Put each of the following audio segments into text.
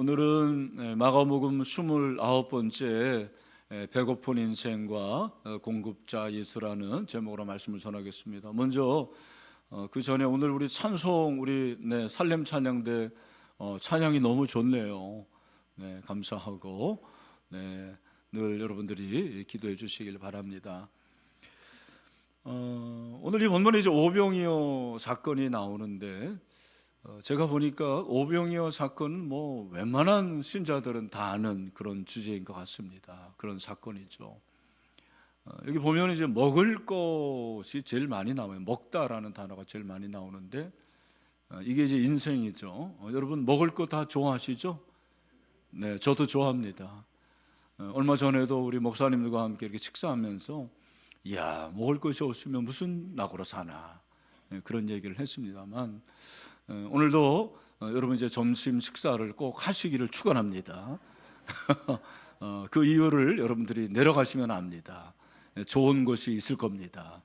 오늘은 마가복음 29번째 배고픈 인생과 공급자 예수라는 제목으로 말씀을 전하겠습니다. 먼저 그 전에 오늘 우리 찬송 우리 살렘 찬양대 찬양이 너무 좋네요. 감사하고 늘 여러분들이 기도해 주시길 바랍니다. 오늘 이 본문에 이제 오병이어 사건이 나오는데 제가 보니까 오병이어 사건은 뭐 웬만한 신자들은 다 아는 그런 주제인 것 같습니다. 그런 사건이죠. 여기 보면 이제 먹을 것이 제일 많이 나와요. 먹다라는 단어가 제일 많이 나오는데 이게 이제 인생이죠. 여러분 먹을 거 다 좋아하시죠? 네, 저도 좋아합니다. 얼마 전에도 우리 목사님들과 함께 이렇게 식사하면서 이야, 먹을 것이 없으면 무슨 낙으로 사나 그런 얘기를 했습니다만 오늘도 여러분 이제 점심 식사를 꼭 하시기를 축원합니다. 그 이유를 여러분들이 내려가시면 압니다. 좋은 것이 있을 겁니다.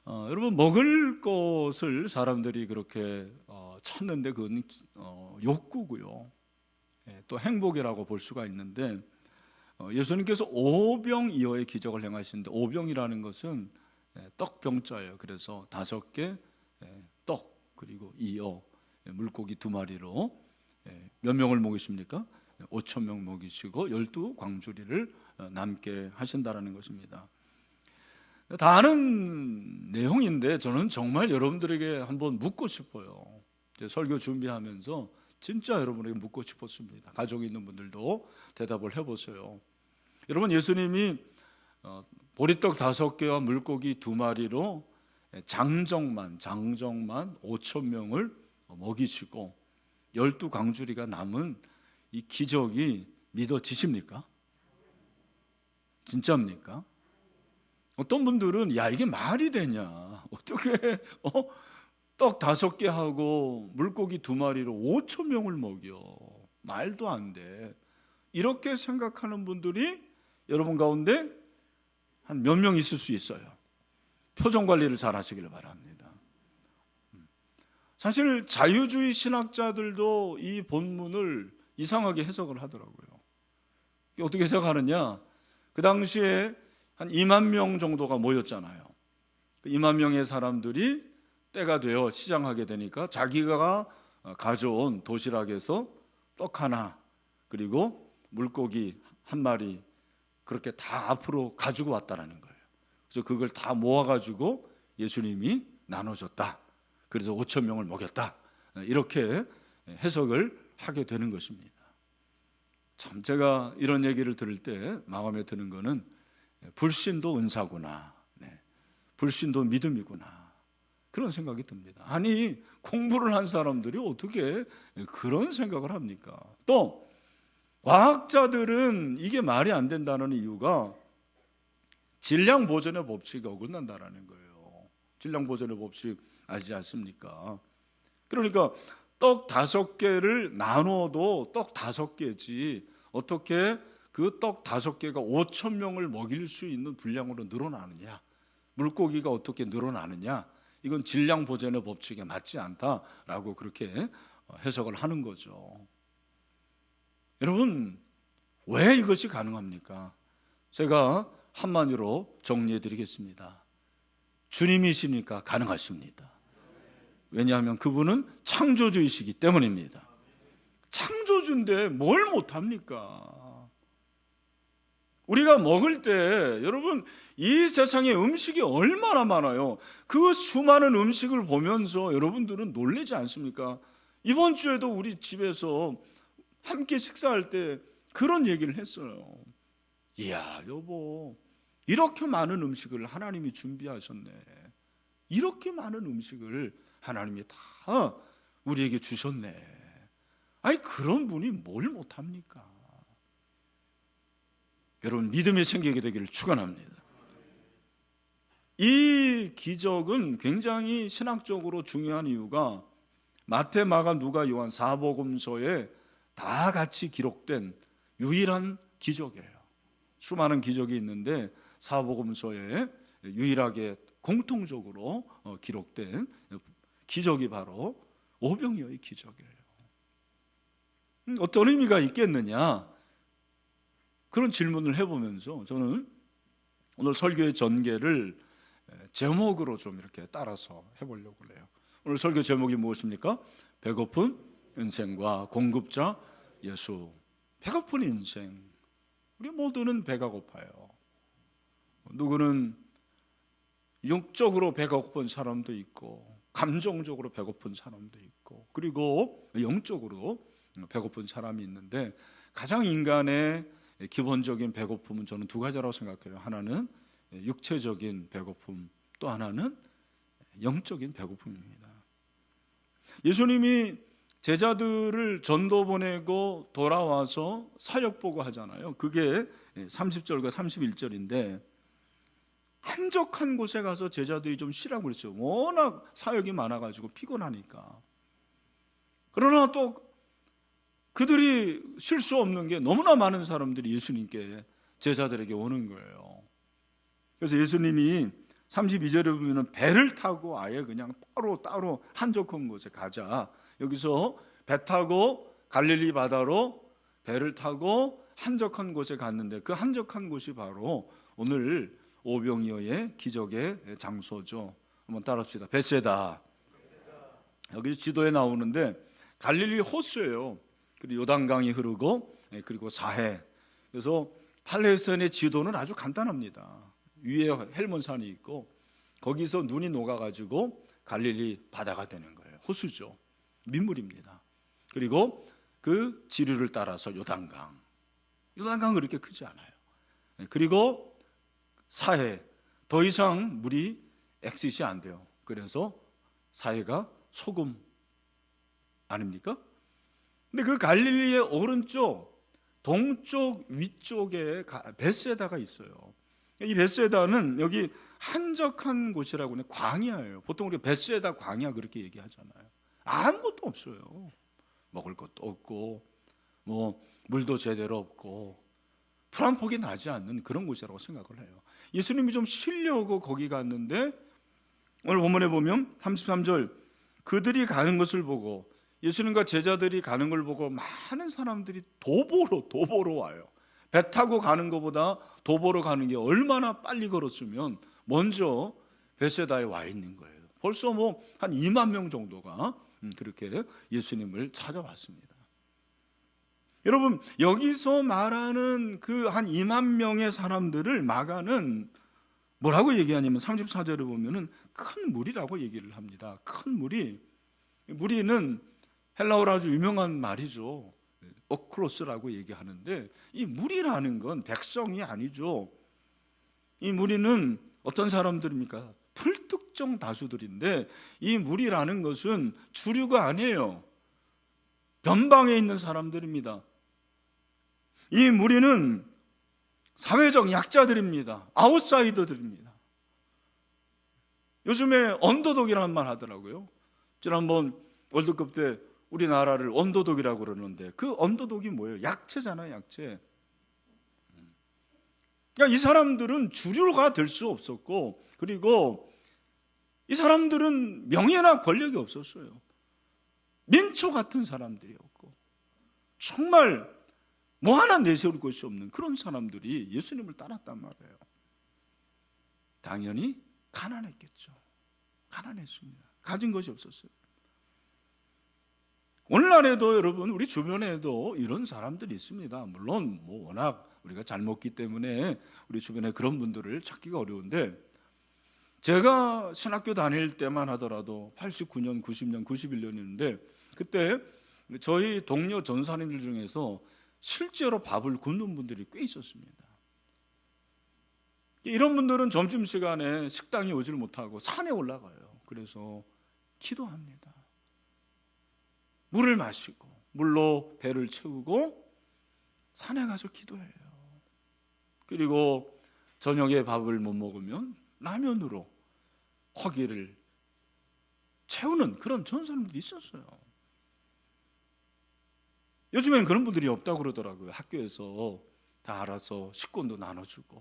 여러분 먹을 것을 사람들이 그렇게 찾는데 그건 욕구고요. 또 행복이라고 볼 수가 있는데 예수님께서 오병이어의 기적을 행하시는데 오병이라는 것은 떡병자예요. 그래서 5개 떡 그리고 이어 물고기 2마리로 몇 명을 먹이십니까? 5,000명 먹이시고 12광주리를 남게 하신다라는 것입니다. 다 아는 내용인데 저는 정말 여러분들에게 한번 묻고 싶어요. 설교 준비하면서 진짜 여러분에게 묻고 싶었습니다. 가족이 있는 분들도 대답을 해보세요. 여러분 예수님이 보리떡 5개와 물고기 2마리로 장정만 5,000명을 먹이시고 12광주리가 남은 이 기적이 믿어지십니까? 진짜입니까? 어떤 분들은 야 이게 말이 되냐 어떻게 떡 5개 하고 물고기 2마리로 5,000명을 먹여 말도 안 돼 이렇게 생각하는 분들이 여러분 가운데 한 몇 명 있을 수 있어요. 표정 관리를 잘 하시길 바랍니다. 사실 자유주의 신학자들도 이 본문을 이상하게 해석을 하더라고요. 어떻게 해석하느냐? 그 당시에 한 2만 명 정도가 모였잖아요. 2만 명의 사람들이 때가 되어 시장하게 되니까 자기가 가져온 도시락에서 떡 하나 그리고 물고기 1마리 그렇게 다 앞으로 가지고 왔다라는 거예요. 그래서 그걸 다 모아가지고 예수님이 나눠줬다. 그래서 5,000명을 먹였다. 이렇게 해석을 하게 되는 것입니다. 참 제가 이런 얘기를 들을 때 마음에 드는 거는 불신도 은사구나. 불신도 믿음이구나. 그런 생각이 듭니다. 아니 공부를 한 사람들이 어떻게 그런 생각을 합니까? 또 과학자들은 이게 말이 안 된다는 이유가 질량 보존의 법칙이 어긋난다라는 거예요. 질량 보존의 법칙 아시지 않습니까? 그러니까 떡 5개를 나눠도 떡 5개지 어떻게 그 떡 5개가 5,000명을 먹일 수 있는 분량으로 늘어나느냐, 물고기가 어떻게 늘어나느냐, 이건 질량 보존의 법칙에 맞지 않다라고 그렇게 해석을 하는 거죠. 여러분 왜 이것이 가능합니까? 제가 한마디로 정리해 드리겠습니다. 주님이시니까 가능하십니다. 왜냐하면 그분은 창조주이시기 때문입니다. 창조주인데 뭘 못합니까? 우리가 먹을 때 여러분 이 세상에 음식이 얼마나 많아요. 그 수많은 음식을 보면서 여러분들은 놀라지 않습니까? 이번 주에도 우리 집에서 함께 식사할 때 그런 얘기를 했어요. 이야 여보 이렇게 많은 음식을 하나님이 준비하셨네. 이렇게 많은 음식을 하나님이 다 우리에게 주셨네. 아니 그런 분이 뭘 못합니까? 여러분 믿음이 생기게 되기를 축원합니다. 이 기적은 굉장히 신학적으로 중요한 이유가 마태, 마가, 누가, 요한 4복음서에 다 같이 기록된 유일한 기적이에요. 수많은 기적이 있는데 사복음서에 유일하게 공통적으로 기록된 기적이 바로 오병이어의 기적이에요. 어떤 의미가 있겠느냐, 그런 질문을 해보면서 저는 오늘 설교의 전개를 제목으로 좀 이렇게 따라서 해보려고 해요. 오늘 설교 제목이 무엇입니까? 배고픈 인생과 공급자 예수. 배고픈 인생. 우리 모두는 배가 고파요. 누구는 육적으로 배가 고픈 사람도 있고, 감정적으로 배고픈 사람도 있고, 그리고 영적으로 배고픈 사람이 있는데, 가장 인간의 기본적인 배고픔은 저는 두 가지라고 생각해요. 하나는 육체적인 배고픔, 또 하나는 영적인 배고픔입니다. 예수님이 제자들을 전도 보내고 돌아와서 사역 보고 하잖아요. 그게 30절과 31절인데, 한적한 곳에 가서 제자들이 좀 쉬라고 그랬어요. 워낙 사역이 많아가지고 피곤하니까. 그러나 또 그들이 쉴 수 없는 게 너무나 많은 사람들이 예수님께, 제자들에게 오는 거예요. 그래서 예수님이 32절에 보면 배를 타고 아예 그냥 따로 한적한 곳에 가자. 여기서 배 타고 갈릴리 바다로 배를 타고 한적한 곳에 갔는데, 그 한적한 곳이 바로 오늘 오병이어의 기적의 장소죠. 한번 따라합시다. 벳세다. 여기 지도에 나오는데 갈릴리 호수예요. 그리고 요단강이 흐르고, 그리고 사해. 그래서 팔레스타인의 지도는 아주 간단합니다. 위에 헬몬산이 있고, 거기서 눈이 녹아가지고 갈릴리 바다가 되는 거예요. 호수죠. 민물입니다. 그리고 그 지류를 따라서 요단강. 요단강은 그렇게 크지 않아요. 그리고 사해. 더 이상 물이 엑시시 안 돼요. 그래서 사해가 소금 아닙니까? 근데 그 갈릴리의 오른쪽, 동쪽 위쪽에 벳세다가 있어요. 이 벳세다는 여기 한적한 곳이라고 하는 광야예요. 보통 우리가 벳세다 광야 그렇게 얘기하잖아요. 아무것도 없어요. 먹을 것도 없고, 물도 제대로 없고, 풀 한 폭이 나지 않는 그런 곳이라고 생각을 해요. 예수님이 좀 쉬려고 거기 갔는데, 오늘 본문에 보면 33절, 그들이 가는 것을 보고, 예수님과 제자들이 가는 걸 보고 많은 사람들이 도보로 와요. 배 타고 가는 것보다 도보로 가는 게 얼마나 빨리 걸었으면 먼저 벳세다에 와 있는 거예요. 벌써 한 2만 명 정도가 그렇게 예수님을 찾아왔습니다. 여러분, 여기서 말하는 그 한 2만 명의 사람들을 마가는 뭐라고 얘기하냐면 34절에 보면은 큰 무리라고 얘기를 합니다. 큰 무리. 무리는 헬라어로 아주 유명한 말이죠. 어크로스라고 얘기하는데, 이 무리라는 건 백성이 아니죠. 이 무리는 어떤 사람들입니까? 불특정 다수들인데, 이 무리라는 것은 주류가 아니에요. 변방에 있는 사람들입니다. 이 무리는 사회적 약자들입니다. 아웃사이더들입니다. 요즘에 언더독이라는 말 하더라고요. 지난번 월드컵 때 우리나라를 언더독이라고 그러는데, 그 언더독이 뭐예요? 약체잖아요, 약체. 그러니까 이 사람들은 주류가 될 수 없었고, 그리고 이 사람들은 명예나 권력이 없었어요. 민초 같은 사람들이었고, 정말 뭐 하나 내세울 것이 없는 그런 사람들이 예수님을 따랐단 말이에요. 당연히 가난했겠죠. 가난했습니다. 가진 것이 없었어요. 오늘날에도 여러분, 우리 주변에도 이런 사람들이 있습니다. 물론 워낙 우리가 잘 먹기 때문에 우리 주변에 그런 분들을 찾기가 어려운데, 제가 신학교 다닐 때만 하더라도 89년, 90년, 91년이었는데, 그때 저희 동료 전사님들 중에서 실제로 밥을 굶는 분들이 꽤 있었습니다. 이런 분들은 점심시간에 식당에 오질 못하고 산에 올라가요. 그래서 기도합니다. 물을 마시고 물로 배를 채우고 산에 가서 기도해요. 그리고 저녁에 밥을 못 먹으면 라면으로 허기를 채우는 그런 전사님들이 있었어요. 요즘엔 그런 분들이 없다고 그러더라고요. 학교에서 다 알아서 식권도 나눠주고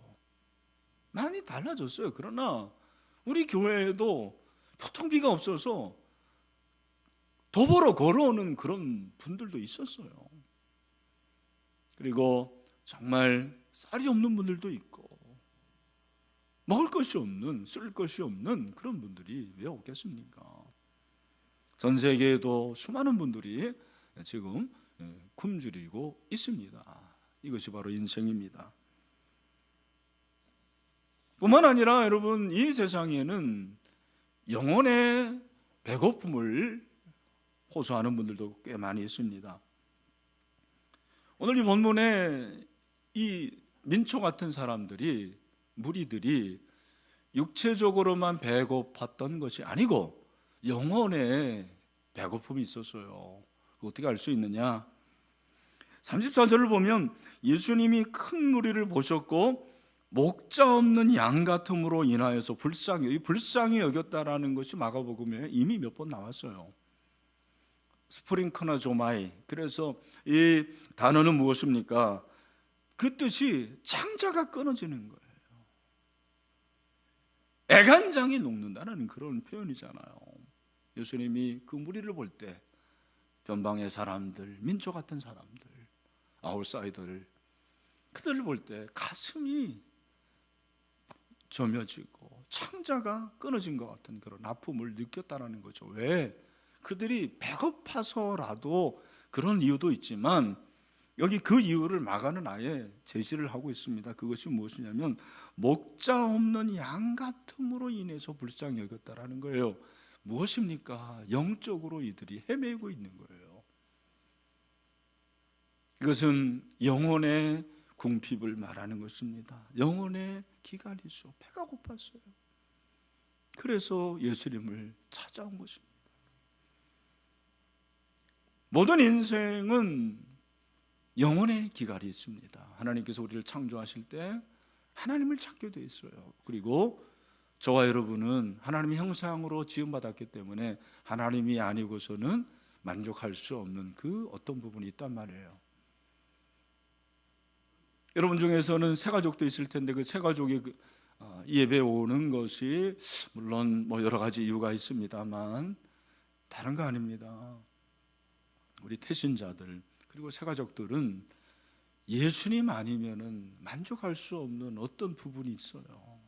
많이 달라졌어요. 그러나 우리 교회에도 교통비가 없어서 도보로 걸어오는 그런 분들도 있었어요. 그리고 정말 쌀이 없는 분들도 있고 먹을 것이 없는, 쓸 것이 없는 그런 분들이 왜 없겠습니까? 전 세계에도 수많은 분들이 지금 굶주리고 있습니다. 이것이 바로 인생입니다. 뿐만 아니라 여러분, 이 세상에는 영혼의 배고픔을 호소하는 분들도 꽤 많이 있습니다. 오늘 이 본문에 이 민초 같은 사람들이, 무리들이 육체적으로만 배고팠던 것이 아니고 영혼에 배고픔이 있었어요. 어떻게 알 수 있느냐? 34절을 보면 예수님이 큰 무리를 보셨고 목자 없는 양 같음으로 인하여서 불쌍히 여겼다라는 것이 마가복음에 이미 몇 번 나왔어요. 스프링크나조마이. 그래서 이 단어는 무엇입니까? 그 뜻이 창자가 끊어지는 거예요. 애간장이 녹는다는 그런 표현이잖아요. 예수님이 그 무리를 볼 때 변방의 사람들, 민초 같은 사람들, 아웃사이더를, 그들을 볼 때 가슴이 저며지고 창자가 끊어진 것 같은 그런 아픔을 느꼈다는 거죠. 왜? 그들이 배고파서라도 그런 이유도 있지만 여기 그 이유를 마가는 아예 제시를 하고 있습니다. 그것이 무엇이냐면 목자 없는 양 같음으로 인해서 불쌍히 여겼다라는 거예요. 무엇입니까? 영적으로 이들이 헤매고 있는 거예요. 이것은 영혼의 궁핍을 말하는 것입니다. 영혼의 기갈이죠. 배가 고팠어요. 그래서 예수님을 찾아온 것입니다. 모든 인생은 영혼의 기갈이 있습니다. 하나님께서 우리를 창조하실 때 하나님을 찾게 돼 있어요. 그리고 저와 여러분은 하나님의 형상으로 지음받았기 때문에 하나님이 아니고서는 만족할 수 없는 그 어떤 부분이 있단 말이에요. 여러분 중에서는 새 가족도 있을 텐데 그 새 가족이 예배 오는 것이 물론 뭐 여러 가지 이유가 있습니다만 다른 거 아닙니다. 우리 태신자들 그리고 새 가족들은 예수님 아니면은 만족할 수 없는 어떤 부분이 있어요.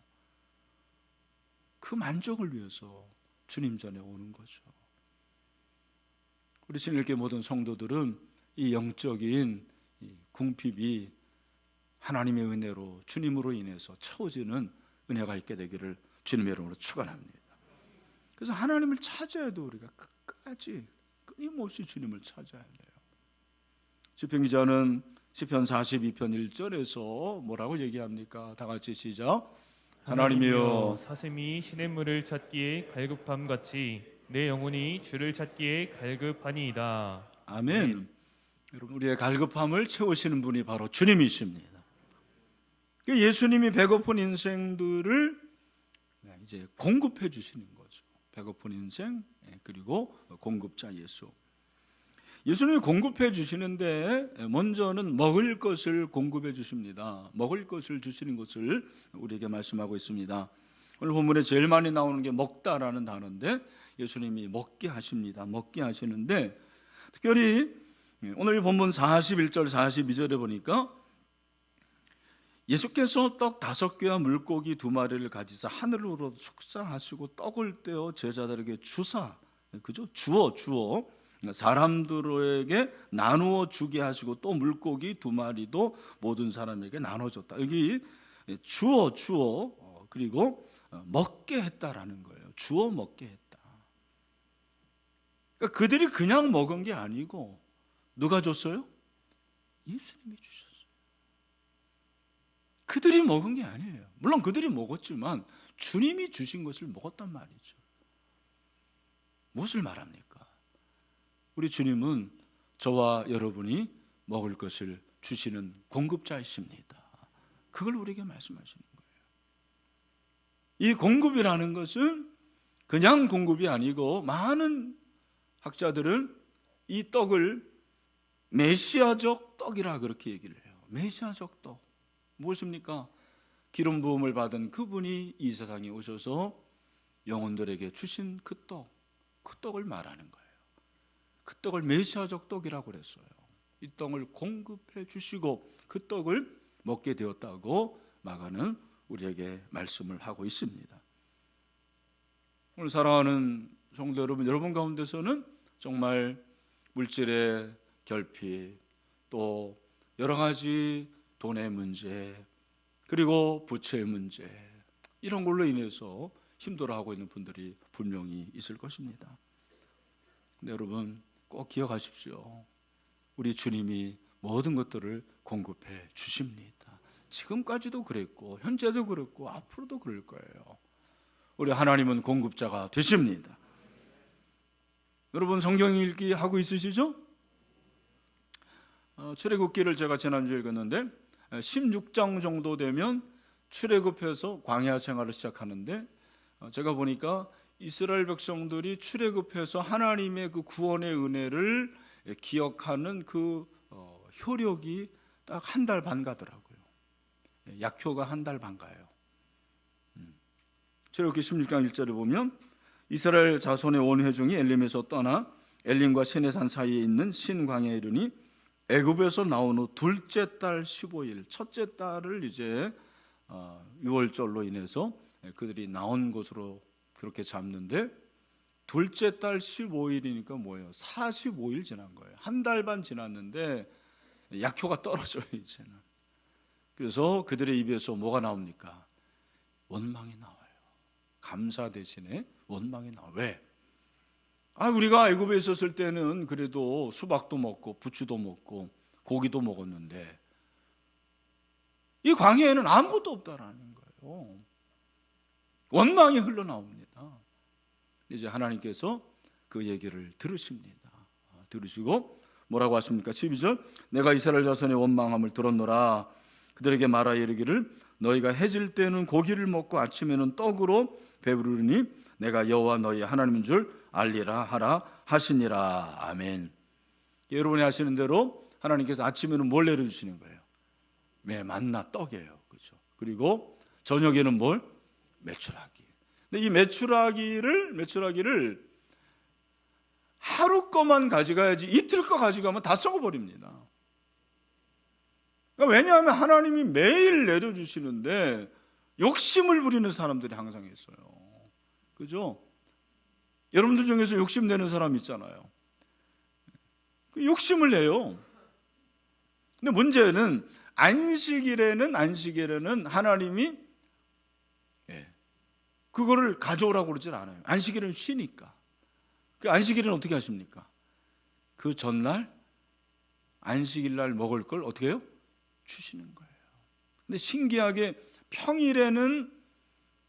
그 만족을 위해서 주님 전에 오는 거죠. 우리 신일교회 모든 성도들은 이 영적인 이 궁핍이 하나님의 은혜로 주님으로 인해서 채워지는 은혜가 있게 되기를 주님의 이름으로 축원합니다. 그래서 하나님을 찾아야 돼. 우리가 끝까지 끊임없이 주님을 찾아야 돼요. 시편 기자는 시편 42편 1절에서 뭐라고 얘기합니까? 다 같이 시작. 하나님이여, 사슴이 시냇물을 찾기에 갈급함 같이 내 영혼이 주를 찾기에 갈급하니이다. 아멘. 여러분, 우리의 갈급함을 채우시는 분이 바로 주님이십니다. 예수님이 배고픈 인생들을 이제 공급해 주시는 거죠. 배고픈 인생, 그리고 공급자 예수. 예수님이 공급해 주시는데 먼저는 먹을 것을 공급해 주십니다. 먹을 것을 주시는 것을 우리에게 말씀하고 있습니다. 오늘 본문에 제일 많이 나오는 게 먹다라는 단어인데 예수님이 먹게 하십니다. 먹게 하시는데 특별히 오늘 본문 41절 42절에 보니까 예수께서 떡 5개와 물고기 2마리를 가지사 하늘으로 축사하시고 떡을 떼어 제자들에게 주사, 그죠? 주어 사람들에게 나누어 주게 하시고 또 물고기 2마리도 모든 사람에게 나눠줬다. 여기 주어 그리고 먹게 했다라는 거예요. 주어 먹게 했다. 그러니까 그들이 그냥 먹은 게 아니고 누가 줬어요? 예수님이 주셨어요. 그들이 먹은 게 아니에요. 물론 그들이 먹었지만 주님이 주신 것을 먹었단 말이죠. 무엇을 말합니까? 우리 주님은 저와 여러분이 먹을 것을 주시는 공급자이십니다. 그걸 우리에게 말씀하시는 거예요. 이 공급이라는 것은 그냥 공급이 아니고 많은 학자들은 이 떡을 메시아적 떡이라 그렇게 얘기를 해요. 메시아적 떡. 무엇입니까? 기름 부음을 받은 그분이 이 세상에 오셔서 영혼들에게 주신 그 떡을 말하는 거예요. 그 떡을 메시아적 떡이라고 그랬어요. 이 떡을 공급해 주시고 그 떡을 먹게 되었다고 마가는 우리에게 말씀을 하고 있습니다. 오늘 사랑하는 성도 여러분, 여러분 가운데서는 정말 물질의 결핍, 또 여러 가지 돈의 문제, 그리고 부채의 문제, 이런 걸로 인해서 힘들어하고 있는 분들이 분명히 있을 것입니다. 근데 여러분 꼭 기억하십시오. 우리 주님이 모든 것들을 공급해 주십니다. 지금까지도 그랬고 현재도 그랬고 앞으로도 그럴 거예요. 우리 하나님은 공급자가 되십니다. 여러분 성경 읽기 하고 있으시죠? 출애굽기를 제가 지난주에 읽었는데 16장 정도 되면 출애굽해서 광야 생활을 시작하는데, 제가 보니까 이스라엘 백성들이 출애굽해서 하나님의 그 구원의 은혜를 기억하는 그 효력이 딱 한 달 반 가더라고요. 약효가 한 달 반 가요. 출애굽기 16장 1절에 보면 이스라엘 자손의 온 회중이 엘림에서 떠나 엘림과 시내산 사이에 있는 신광야에 이르니 애굽에서 나온 후 둘째 달 15일, 첫째 달을 이제 유월절로 인해서 그들이 나온 곳으로 그렇게 잡는데, 둘째 달 15일이니까 뭐예요? 45일 지난 거예요. 한 달 반 지났는데 약효가 떨어져요 이제는. 그래서 그들의 입에서 뭐가 나옵니까? 원망이 나와요. 감사 대신에 원망이 나와요. 왜? 우리가 애굽에 있었을 때는 그래도 수박도 먹고 부추도 먹고 고기도 먹었는데 이 광야에는 아무것도 없다라는 거예요. 원망이 흘러나옵니다. 이제 하나님께서 그 얘기를 들으십니다. 들으시고 뭐라고 하십니까? 12절, 내가 이스라엘 자손의 원망함을 들었노라. 그들에게 말하여 이르기를 너희가 해질 때는 고기를 먹고 아침에는 떡으로 배부르니 내가 여호와 너희 하나님인 줄 알리라 하라 하시니라. 아멘. 여러분이 하시는 대로 하나님께서 아침에는 뭘 내려주시는 거예요? 만나 떡이에요. 그렇죠? 그리고 저녁에는 뭘? 메추라기. 근데 이 메추라기를 하루 거만 가져가야지 이틀 거 가져가면 다 썩어버립니다. 그러니까 왜냐하면 하나님이 매일 내려주시는데 욕심을 부리는 사람들이 항상 있어요. 그죠? 여러분들 중에서 욕심내는 사람 있잖아요. 욕심을 내요. 근데 문제는 안식일에는 하나님이 그거를 가져오라고 그러질 않아요. 안식일은 쉬니까. 그 안식일은 어떻게 하십니까? 그 전날 안식일날 먹을 걸 어떻게 해요? 주시는 거예요. 근데 신기하게 평일에는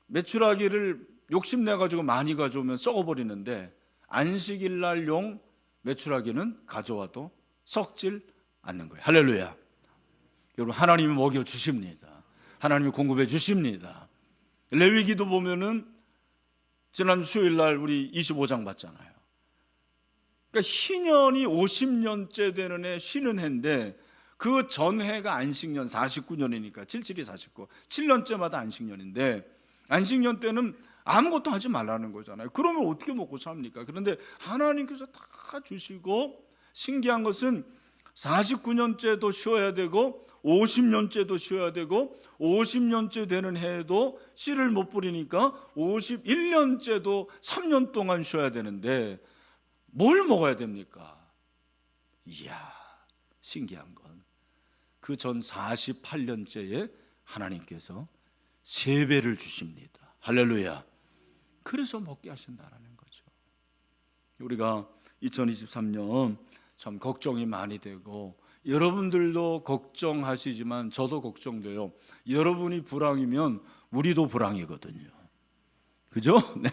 메추라기를 욕심내가지고 많이 가져오면 썩어버리는데 안식일날 용 메추라기는 가져와도 썩질 않는 거예요. 할렐루야. 여러분 하나님이 먹여주십니다. 하나님이 공급해 주십니다. 레위기도 보면은 지난 수요일날 우리 25장 봤잖아요. 그러니까 희년이 50년째 되는 해 쉬는 해인데 그 전해가 안식년 49년이니까 77이 49, 7년째마다 안식년인데 안식년 때는 아무것도 하지 말라는 거잖아요. 그러면 어떻게 먹고 삽니까? 그런데 하나님께서 다 주시고, 신기한 것은 49년째도 쉬어야 되고 50년째도 쉬어야 되고 50년째 되는 해에도 씨를 못 뿌리니까 51년째도 3년 동안 쉬어야 되는데 뭘 먹어야 됩니까? 이야, 신기한 건 그 전 48년째에 하나님께서 3배를 주십니다. 할렐루야. 그래서 먹게 하신다라는 거죠. 우리가 2023년 참 걱정이 많이 되고, 여러분들도 걱정하시지만 저도 걱정돼요. 여러분이 불황이면 우리도 불황이거든요. 그죠? 네.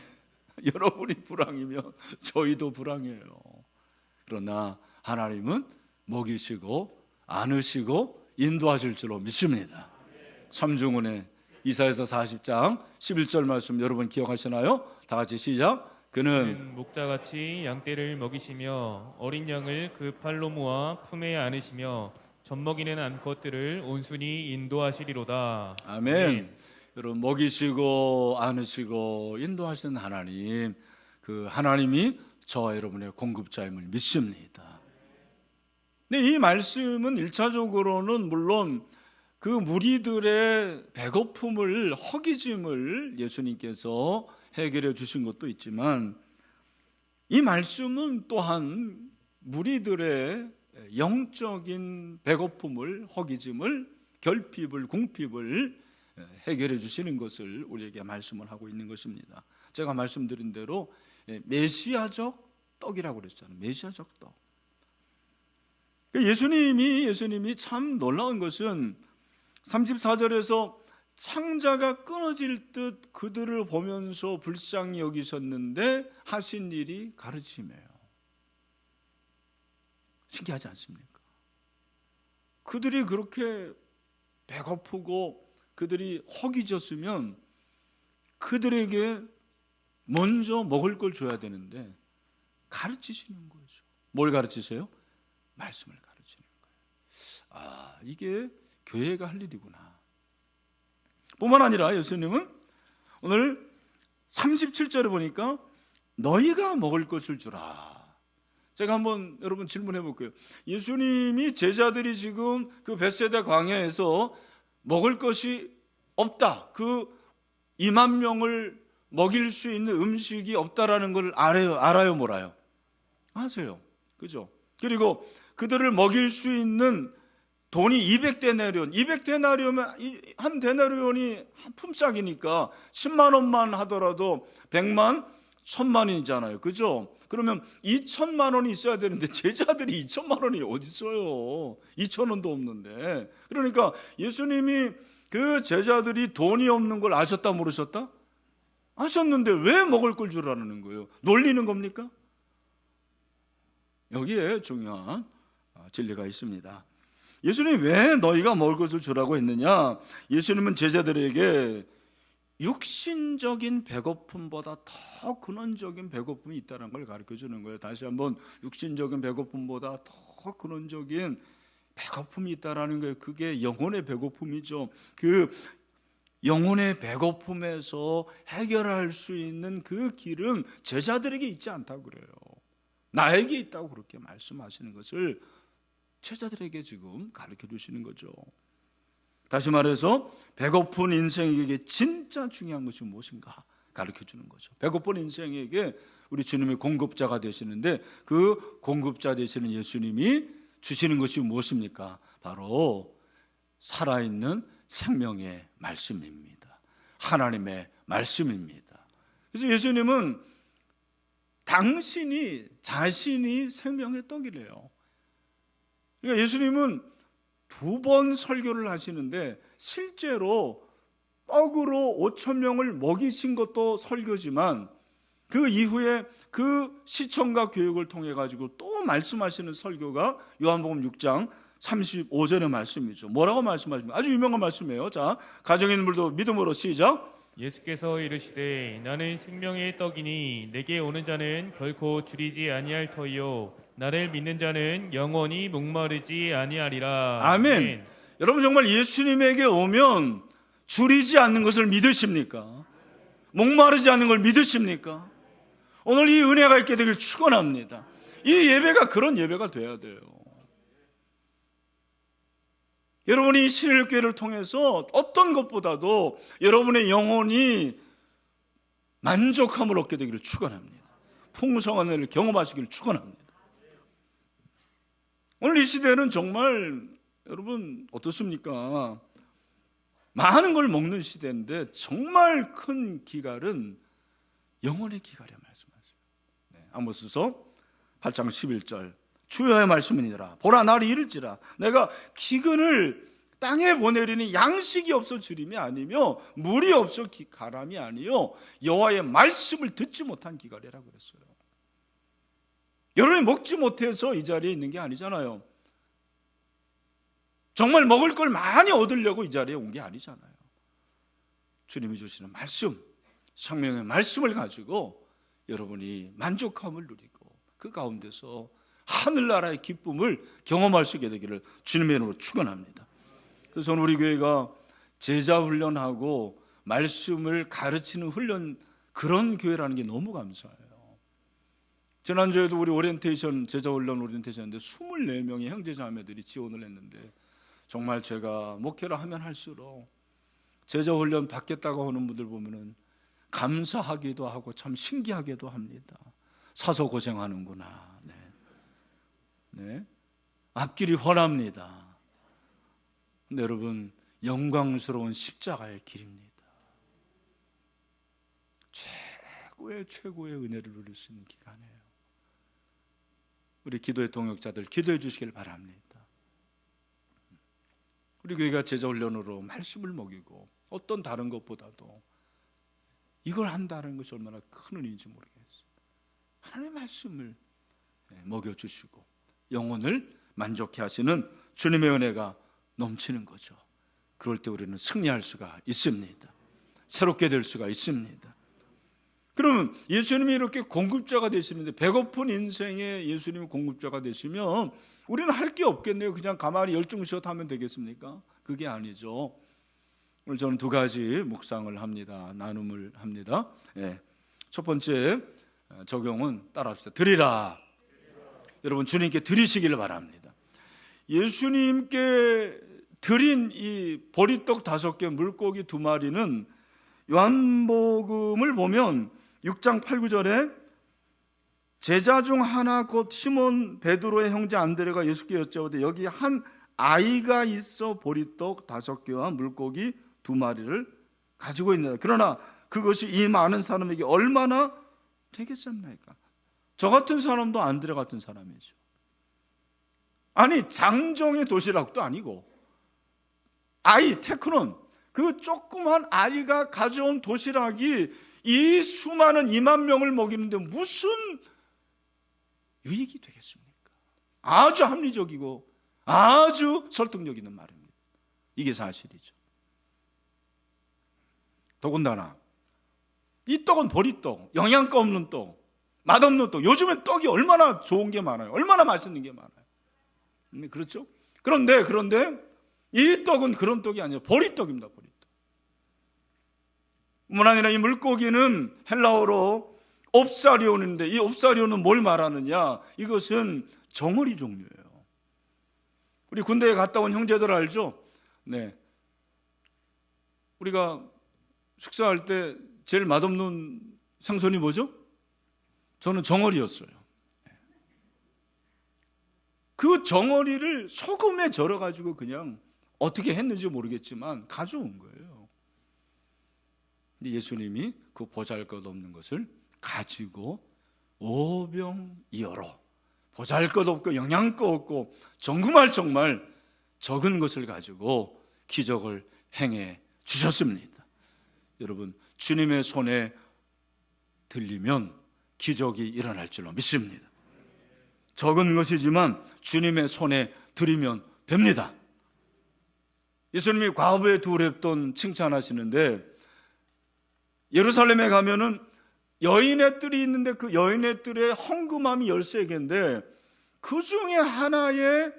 여러분이 불황이면 저희도 불황이에요. 그러나 하나님은 먹이시고 안으시고 인도하실 줄로 믿습니다. 삼중은혜 이사야서 40장 11절 말씀 여러분 기억하시나요? 다 같이 시작. 그는 목자같이 양떼를 먹이시며 어린 양을 그 팔로 모아 품에 안으시며 젖먹이는 암컷들을 온순히 인도하시리로다. 아멘. 여러분 먹이시고 안으시고 인도하시는 하나님, 그 하나님이 저와 여러분의 공급자임을 믿습니다. 근데 이 말씀은 1차적으로는 물론 그 무리들의 배고픔을, 허기짐을 예수님께서 해결해 주신 것도 있지만, 이 말씀은 또한 무리들의 영적인 배고픔을, 허기짐을, 결핍을, 궁핍을 해결해 주시는 것을 우리에게 말씀을 하고 있는 것입니다. 제가 말씀드린 대로 메시아적 떡이라고 그랬잖아요. 메시아적 떡. 예수님이 참 놀라운 것은 34절에서 창자가 끊어질 듯 그들을 보면서 불쌍히 여기셨는데 하신 일이 가르침이에요. 신기하지 않습니까? 그들이 그렇게 배고프고 그들이 허기졌으면 그들에게 먼저 먹을 걸 줘야 되는데 가르치시는 거죠. 뭘 가르치세요? 말씀을 가르치는 거예요. 이게 교회가 할 일이구나. 뿐만 아니라 예수님은 오늘 37절에 보니까 너희가 먹을 것을 주라. 제가 한번 여러분 질문해 볼게요. 예수님이 제자들이 지금 그 벳세다 광야에서 먹을 것이 없다, 그 2만 명을 먹일 수 있는 음식이 없다라는 걸 알아요, 몰라요? 아세요. 그죠? 그리고 그들을 먹일 수 있는 돈이 200데나리온, 200데나리온이면 한 데나리온이 한 품삯이니까 10만 원만 하더라도 100만, 1000만원이잖아요. 그죠? 그러면 2천만 원이 있어야 되는데 제자들이 2천만 원이 어디 있어요? 2천 원도 없는데. 그러니까 예수님이 그 제자들이 돈이 없는 걸 아셨다, 모르셨다? 아셨는데 왜 먹을 걸 주라는 거예요? 놀리는 겁니까? 여기에 중요한 진리가 있습니다. 예수님이 왜 너희가 먹을 것을 주라고 했느냐? 예수님은 제자들에게 육신적인 배고픔보다 더 근원적인 배고픔이 있다는 걸 가르쳐 주는 거예요. 다시 한번, 육신적인 배고픔보다 더 근원적인 배고픔이 있다라는 거예요. 그게 영혼의 배고픔이죠. 그 영혼의 배고픔에서 해결할 수 있는 그 길은 제자들에게 있지 않다고 그래요. 나에게 있다고 그렇게 말씀하시는 것을 제자들에게 지금 가르쳐 주시는 거죠. 다시 말해서 배고픈 인생에게 진짜 중요한 것이 무엇인가 가르쳐 주는 거죠. 배고픈 인생에게 우리 주님의 공급자가 되시는데 그 공급자 되시는 예수님이 주시는 것이 무엇입니까? 바로 살아있는 생명의 말씀입니다. 하나님의 말씀입니다. 그래서 예수님은 당신이 자신이 생명의 떡이래요. 그러니까 예수님은 2번 설교를 하시는데 실제로 떡으로 5천 명을 먹이신 것도 설교지만 그 이후에 그 시청과 교육을 통해 가지고 또 말씀하시는 설교가 요한복음 6장 35절의 말씀이죠. 뭐라고 말씀하십니까? 아주 유명한 말씀이에요. 자, 가정에 있는 분들도 믿음으로 시작. 예수께서 이르시되 나는 생명의 떡이니 내게 오는 자는 결코 줄이지 아니할 터이요 나를 믿는 자는 영원히 목마르지 아니하리라. 아멘. 여러분 정말 예수님에게 오면 줄이지 않는 것을 믿으십니까? 목마르지 않는 걸 믿으십니까? 오늘 이 은혜가 있게 되길 축원합니다. 이 예배가 그런 예배가 돼야 돼요. 여러분이 신일교회를 통해서 어떤 것보다도 여러분의 영혼이 만족함을 얻게 되기를 축원합니다. 풍성한 은혜를 경험하시기를 축원합니다. 오늘 이 시대는 정말 여러분 어떻습니까? 많은 걸 먹는 시대인데 정말 큰 기갈은 영혼의 기갈이야 말씀하세요. 아모스서 8장 11절 주여의 말씀이니라. 보라 나를 이를지라 내가 기근을 땅에 보내리니 양식이 없어 주림이 아니며 물이 없어 가람이 아니요 여호와의 말씀을 듣지 못한 기갈이라고 그랬어요. 여러분이 먹지 못해서 이 자리에 있는 게 아니잖아요. 정말 먹을 걸 많이 얻으려고 이 자리에 온 게 아니잖아요. 주님이 주시는 말씀, 생명의 말씀을 가지고 여러분이 만족함을 누리고 그 가운데서 하늘나라의 기쁨을 경험할 수 있게 되기를 주님의 이름으로 축원합니다. 그래서 오늘 우리 교회가 제자 훈련하고 말씀을 가르치는 훈련, 그런 교회라는 게 너무 감사해요. 지난주에도 우리 오리엔테이션, 제자훈련 오리엔테이션인데 24명의 형제자매들이 지원을 했는데 정말 제가 목회를 하면 할수록 제자훈련 받겠다고 하는 분들 보면은 감사하기도 하고 참 신기하기도 합니다. 사서 고생하는구나. 네. 앞길이 훤합니다. 근데 여러분, 영광스러운 십자가의 길입니다. 최고의 은혜를 누릴 수 있는 기간이에요. 우리 기도의 동역자들 기도해 주시길 바랍니다. 우리 교회가 제자훈련으로 말씀을 먹이고 어떤 다른 것보다도 이걸 한다는 것이 얼마나 큰 은혜인지 모르겠어요. 하나님의 말씀을 먹여주시고 영혼을 만족해 하시는 주님의 은혜가 넘치는 거죠. 그럴 때 우리는 승리할 수가 있습니다. 새롭게 될 수가 있습니다. 그러면 예수님이 이렇게 공급자가 되시는데, 배고픈 인생에 예수님이 공급자가 되시면 우리는 할 게 없겠네요. 그냥 가만히 열중시ot 하면 되겠습니까? 그게 아니죠. 오늘 저는 두 가지 묵상을 합니다. 나눔을 합니다. 첫 번째 적용은 따라합시다. 드리라. 여러분, 주님께 드리시기를 바랍니다. 예수님께 드린 이 보리떡 5개, 물고기 2마리는 요한복음을 보면 6장 8, 9절에 제자 중 하나 곧 시몬 베드로의 형제 안드레가 예수께 여쭤보되 여기 한 아이가 있어 보리떡 5개와 물고기 2마리를 가지고 있느냐. 그러나 그것이 이 많은 사람에게 얼마나 되겠습니까? 저 같은 사람도 안드레 같은 사람이죠. 아니, 장정의 도시락도 아니고 아이 테크논, 그 조그만 아이가 가져온 도시락이 이 수많은 2만 명을 먹이는데 무슨 유익이 되겠습니까? 아주 합리적이고 아주 설득력 있는 말입니다. 이게 사실이죠. 더군다나 이 떡은 보리떡, 영양가 없는 떡, 맛없는 떡. 요즘엔 떡이 얼마나 좋은 게 많아요. 얼마나 맛있는 게 많아요. 그렇죠? 그런데 이 떡은 그런 떡이 아니에요. 보리떡입니다. 보리떡. 뿐만 아니라 이 물고기는 헬라어로 옵사리온인데, 이 옵사리온은 뭘 말하느냐? 이것은 정어리 종류예요. 우리 군대에 갔다 온 형제들 알죠? 네. 우리가 식사할 때 제일 맛없는 생선이 뭐죠? 저는 정어리였어요. 그 정어리를 소금에 절여가지고 그냥 어떻게 했는지 모르겠지만 가져온 거예요. 근데 예수님이 그 보잘것없는 것을 가지고 오병이어로, 보잘것없고 영양가 없고 정말 적은 것을 가지고 기적을 행해 주셨습니다. 여러분, 주님의 손에 들리면 기적이 일어날 줄로 믿습니다. 적은 것이지만 주님의 손에 들이면 됩니다. 예수님이 과부의 2랩돈 칭찬하시는데, 예루살렘에 가면은 여인의 뜰이 있는데 그 여인의 뜰에 헌금함이 13개인데 그 중에 하나에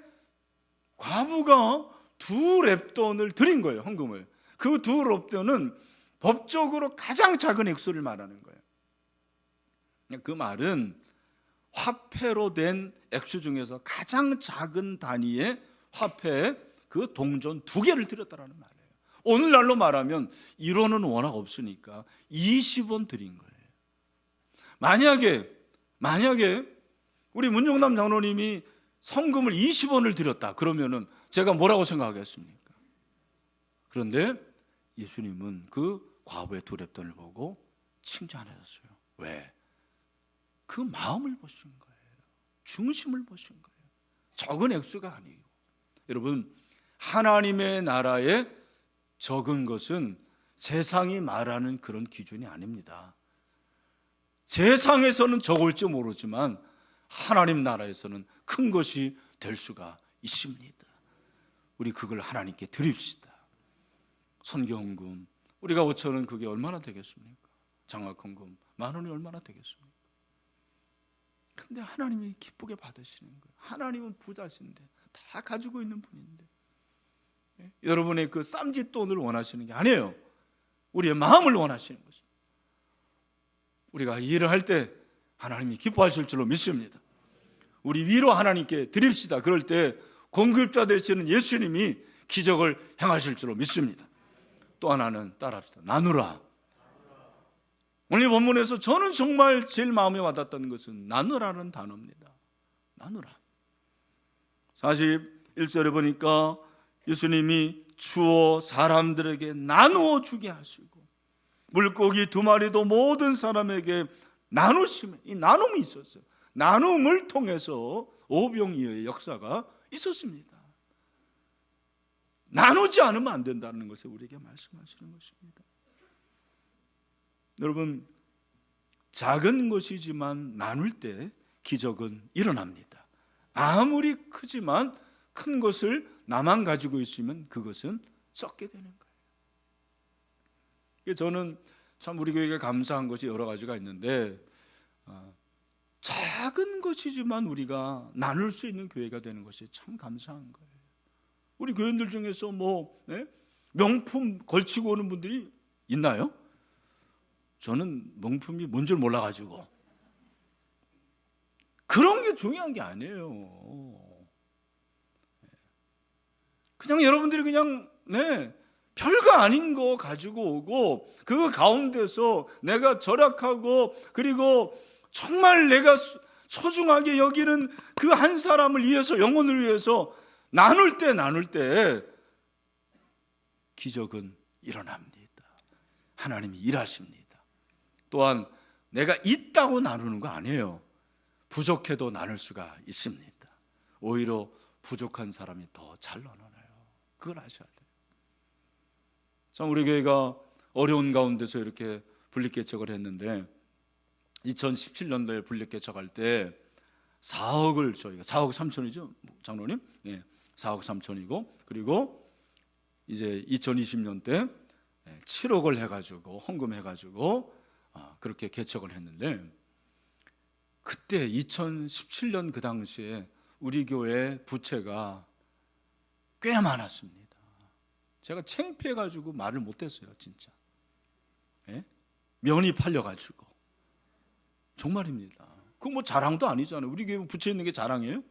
과부가 2랩돈을 드린 거예요. 헌금을. 그 2랩돈은 법적으로 가장 작은 액수를 말하는 거예요. 그 말은 화폐로 된 액수 중에서 가장 작은 단위의 화폐에 그 동전 2개를 드렸다라는 말이에요. 오늘날로 말하면 1원은 워낙 없으니까 20원 드린 거예요. 만약에 우리 문용남 장로님이 성금을 20원을 드렸다 그러면은 제가 뭐라고 생각하겠습니까? 그런데 예수님은 그 과부의 2랩돈을 보고 칭찬하셨어요. 왜? 그 마음을 보신 거예요. 중심을 보신 거예요. 적은 액수가 아니에요. 여러분, 하나님의 나라에 적은 것은 세상이 말하는 그런 기준이 아닙니다. 세상에서는 적을지 모르지만 하나님 나라에서는 큰 것이 될 수가 있습니다. 우리 그걸 하나님께 드립시다. 선교헌금 우리가 5,000원, 그게 얼마나 되겠습니까? 장학헌금 10,000원이 얼마나 되겠습니까? 근데 하나님이 기쁘게 받으시는 거예요. 하나님은 부자신데, 다 가지고 있는 분인데, 여러분의 그 쌈짓돈을 원하시는 게 아니에요. 우리의 마음을 원하시는 것입니다. 우리가 일을 할 때 하나님이 기뻐하실 줄로 믿습니다. 우리 위로 하나님께 드립시다. 그럴 때 공급자 되시는 예수님이 기적을 행하실 줄로 믿습니다. 또 하나는 따라합시다. 나누라. 오늘 본문에서 저는 정말 제일 마음에 와닿았던 것은 나누라는 단어입니다. 나누라. 41절에 보니까 예수님이 주어 사람들에게 나누어 주게 하시고 물고기 2마리도 모든 사람에게 나누시면, 이 나눔이 있었어요. 나눔을 통해서 오병이어의 역사가 있었습니다. 나누지 않으면 안 된다는 것을 우리에게 말씀하시는 것입니다. 여러분, 작은 것이지만 나눌 때 기적은 일어납니다. 아무리 크지만 큰 것을 나만 가지고 있으면 그것은 썩게 되는 거예요. 저는 참 우리 교회가 감사한 것이 여러 가지가 있는데, 작은 것이지만 우리가 나눌 수 있는 교회가 되는 것이 참 감사한 거예요. 우리 교인들 중에서 명품 걸치고 오는 분들이 있나요? 저는 명품이 뭔 줄 몰라가지고. 그런 게 중요한 게 아니에요. 그냥 여러분들이 그냥 별거 아닌 거 가지고 오고 그 가운데서 내가 절약하고 그리고 정말 내가 소중하게 여기는 그 한 사람을 위해서, 영혼을 위해서 나눌 때 기적은 일어납니다. 하나님이 일하십니다. 또한 내가 있다고 나누는 거 아니에요. 부족해도 나눌 수가 있습니다. 오히려 부족한 사람이 더 잘 나눠요. 그걸 아셔야 돼요. 참 우리 교회가 어려운 가운데서 이렇게 분립개척을 했는데 2017년도에 분립개척할 때 4억을 저희가 4억 3천이죠, 장로님? 네, 4억 3천이고 그리고 이제 2020년 때 7억을 해가지고 헌금해가지고 그렇게 개척을 했는데 그때 2017년 그 당시에 우리 교회 부채가 꽤 많았습니다. 제가 창피해가지고 말을 못했어요, 진짜. 면이 팔려가지고. 정말입니다. 그거 뭐 자랑도 아니잖아요. 우리 교회 부채 있는 게 자랑이에요?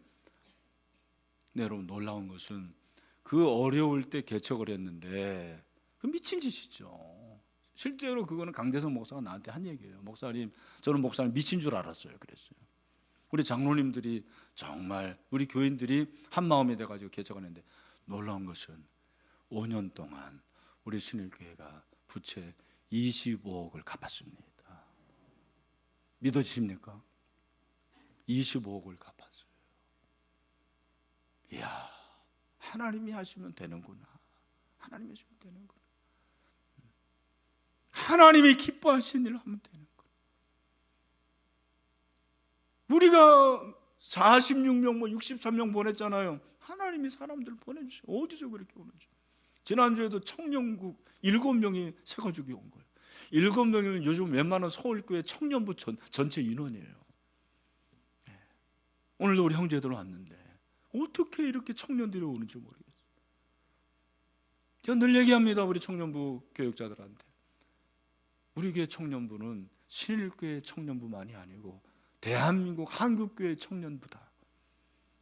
네, 여러분 놀라운 것은 그 어려울 때 개척을 했는데 그 미친 짓이죠. 실제로 그거는 강대성 목사가 나한테 한 얘기예요. 목사님, 저는 목사님 미친 줄 알았어요. 그랬어요. 우리 장로님들이 정말 우리 교인들이 한 마음이 돼가지고 개척을 했는데 놀라운 것은 5년 동안 우리 신일교회가 부채 25억을 갚았습니다. 믿어지십니까? 25억을 갚았어요. 이야, 하나님이 하시면 되는구나. 하나님이 하시면 되는구나. 하나님이 기뻐하시는 일을 하면 되는 거예요. 우리가 46명, 63명 보냈잖아요. 하나님이 사람들 보내주세요. 어디서 그렇게 오는지. 지난주에도 청년국 7명이 세가족이 온 거예요. 7명이면 요즘 웬만한 서울교회 청년부 전체 인원이에요. 오늘도 우리 형제들 왔는데 어떻게 이렇게 청년들이 오는지 모르겠어요. 제가 늘 얘기합니다. 우리 청년부 교육자들한테. 우리 교회 청년부는 신일교회 청년부만이 아니고 대한민국 한국교회 청년부다.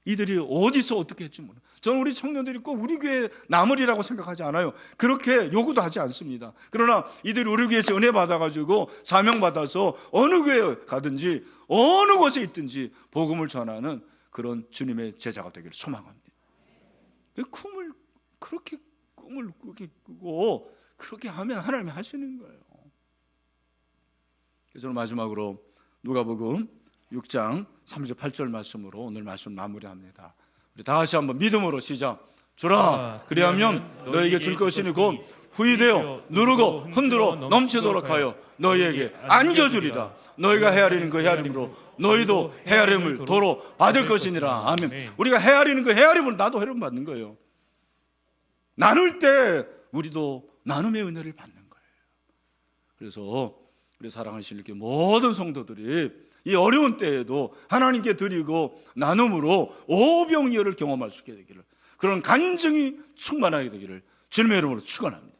이들이 어디서 어떻게 했지 모르. 저는 우리 청년들이 꼭 우리 교회 남으리라고 생각하지 않아요. 그렇게 요구도 하지 않습니다. 그러나 이들이 우리 교회에서 은혜 받아가지고 사명 받아서 어느 교회 가든지 어느 곳에 있든지 복음을 전하는 그런 주님의 제자가 되기를 소망합니다. 꿈을 그렇게 꾸고 그렇게 하면 하나님이 하시는 거예요. 그래서 저는 마지막으로 누가복음 6장 38절 말씀으로 오늘 말씀 마무리합니다. 우리 다 같이 한번 믿음으로 시작. 주라, 그리하면 너에게 줄 것이니 곧 후이되어 누르고 흔들어 넘치도록 하여 너희에게 안겨주리라. 너희가 헤아리는 그 헤아림으로 너희도 헤아림을 도로 받을 것이니라. 아멘. 우리가 헤아리는 그 헤아림으로 나도 헤아림 받는 거예요. 나눌 때 우리도 나눔의 은혜를 받는 거예요. 그래서 우리 사랑하시는 이렇게 모든 성도들이 이 어려운 때에도 하나님께 드리고 나눔으로 오병이어를 경험할 수 있게 되기를, 그런 간증이 충만하게 되기를 주님의 이름으로 축원합니다.